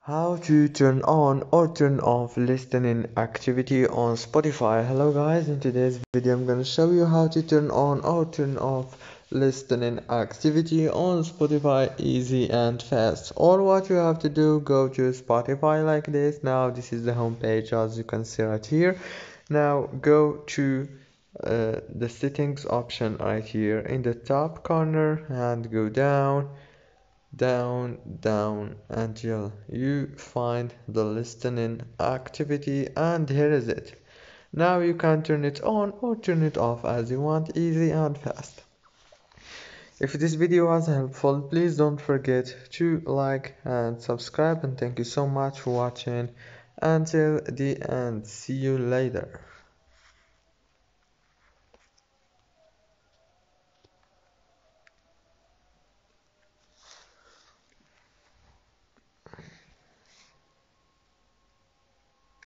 How to turn on or turn off listening activity on Spotify. Hello guys, in today's video I'm gonna show you how to turn on or turn off listening activity on Spotify easy and fast. All what you have to do, go to Spotify like this. Now this is the home page as you can see right here. Now go to the settings option right here in the top corner and go down until you find the listening activity, and here is it. Now you can turn it on or turn it off as you want, easy and fast. If this video was helpful, please don't forget to like and subscribe, and thank you so much for watching until the end. See you later.